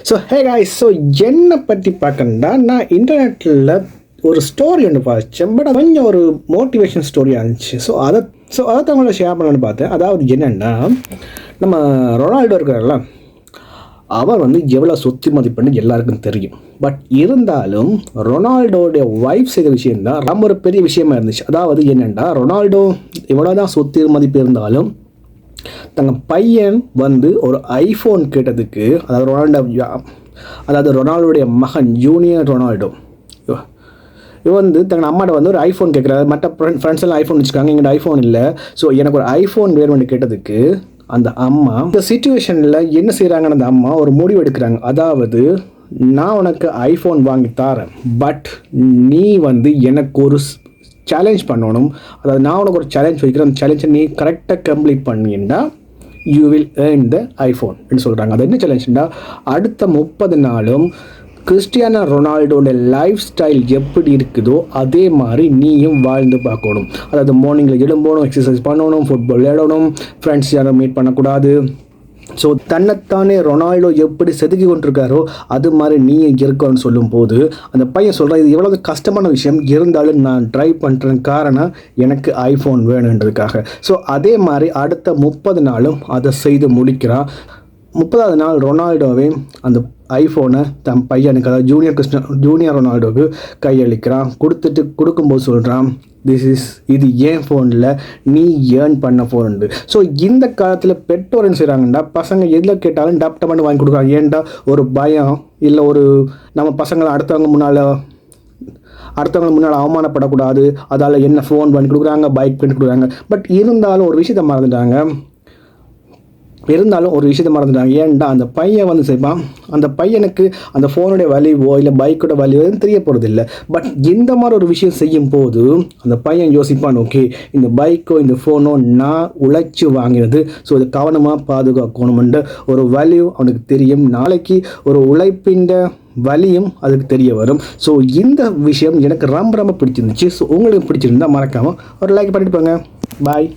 So hey guys, so என்னை பற்றி பார்க்கணுன்னா நான் இன்டர்நெட்டில் ஒரு ஸ்டோரி ஒன்று பார்த்தேன். பட் கொஞ்சம் ஒரு மோட்டிவேஷன் ஸ்டோரியாக இருந்துச்சு. அதை தங்களோட ஷேர் பண்ணலான்னு பார்த்தேன். அதாவது என்னென்னா, நம்ம ரொனால்டோ இருக்கிறார்ல, அவர் எவ்வளோ சொத்து மதிப்புன்னு எல்லாருக்கும் தெரியும். பட் இருந்தாலும் ரொனால்டோடைய ஒய்ஃப் செய்த விஷயம்தான் ரொம்ப ஒரு பெரிய விஷயமா இருந்துச்சு. அதாவது என்னென்னா, ரொனால்டோ எவ்வளோ தான் சொத்து மதிப்பு இருந்தாலும் தங்கள் பையன் ஒரு ஐஃபோன் கேட்டதுக்கு, அதாவது ரொனால்டோடைய மகன் ஜூனியர் ரொனால்டோ இவன் தங்கள் அம்மாட்ட ஒரு ஐஃபோன் கேட்குறாரு. மற்ற ஃப்ரெண்ட்ஸ் எல்லாம் ஐஃபோன் வச்சுக்காங்க, எங்கிட்ட ஐஃபோன் இல்லை, ஸோ எனக்கு ஒரு ஐஃபோன் வேணும்னு கேட்டதுக்கு அந்த அம்மா இந்த சிச்சுவேஷனில் என்ன செய்கிறாங்கன்னு அந்த அம்மா ஒரு முடிவு எடுக்கிறாங்க. அதாவது, நான் உனக்கு ஐஃபோன் வாங்கி தரேன், பட் நீ எனக்கு ஒரு சேலஞ்ச் பண்ணணும். அதாவது நான் உனக்கு ஒரு சேலஞ்ச் வைக்கிறேன், அந்த சேலஞ்சை நீ கரெக்டாக கம்ப்ளீட் பண்ணினா you will earn the iPhone அப்படின்னு சொல்கிறாங்க. அது என்ன சேலஞ்சுன்னா, அடுத்த 30 நாளும் கிறிஸ்டியானோ ரொனால்டோட லைஃப் ஸ்டைல் எப்படி இருக்குதோ அதே மாதிரி நீயும் வாழ்ந்து பார்க்கணும். அதாவது மார்னிங்கில் எழும்பணும், எக்ஸசைஸ் பண்ணணும், ஃபுட்பால் விளையாடணும், ஃப்ரெண்ட்ஸ் யாரும் மீட் பண்ணக்கூடாது. ஸோ தன்னைத்தானே ரொனால்டோ எப்படி செதுக்கி கொண்டிருக்காரோ அது மாதிரி நீ இருக்கணும்னு சொல்லும்போது அந்த பையன் சொல்கிறான், இது எவ்வளோ கஷ்டமான விஷயம் இருந்தாலும் நான் ட்ரை பண்ணுறேன், காரணம் எனக்கு ஐஃபோன் வேணுன்றதுக்காக. ஸோ அதே மாதிரி அடுத்த 30 நாளும் அதை செய்து முடிக்கிறான். 30வது நாள் ரொனால்டோவே அந்த ஐஃபோனை தன் பையனுக்கு, அதாவது ஜூனியர் ரொனால்டோவுக்கு கையளிக்கிறான். கொடுக்கும்போது சொல்கிறான், இது ஏன் ஃபோனில் நீ ஏர்ன் பண்ண ஃபோன். ஸோ இந்த காலத்தில் பெற்றோர் என்ன செய்கிறாங்கன்னா, பசங்க எதில் கேட்டாலும் டப்டமான்னு வாங்கி கொடுக்குறாங்க. ஏன்டா ஒரு பயம், இல்லை ஒரு நம்ம பசங்களை அடுத்தவங்க முன்னால் அவமானப்படக்கூடாது, அதால் என்ன ஃபோன் பண்ணி கொடுக்குறாங்க, பைக் பண்ணி கொடுக்குறாங்க. பட் இருந்தாலும் ஒரு விஷயத்தை மறந்துட்டாங்க. ஏன்டா அந்த பையன் செய்வான், அந்த பையனுக்கு அந்த ஃபோனுடைய வேல்யூவோ இல்லை பைக்கோட வேல்யூவோ தெரிய போகிறது இல்லை. பட் இந்த மாதிரி ஒரு விஷயம் செய்யும் போது அந்த பையன் யோசிப்பான், ஓகே இந்த பைக்கோ இந்த ஃபோனோ நான் உழைச்சி வாங்கினது, ஸோ இதை கவனமாக பாதுகாக்கணுமென்ற ஒரு வேல்யூ அவனுக்கு தெரியும். நாளைக்கு ஒரு உழைப்பின் வலியும் அதுக்கு தெரிய வரும். ஸோ இந்த விஷயம் எனக்கு ரொம்ப பிடிச்சிருந்துச்சு. ஸோ உங்களுக்கு பிடிச்சிருந்தா மறக்காமல் ஒரு லைக் பண்ணிட்டு போங்க. பாய்.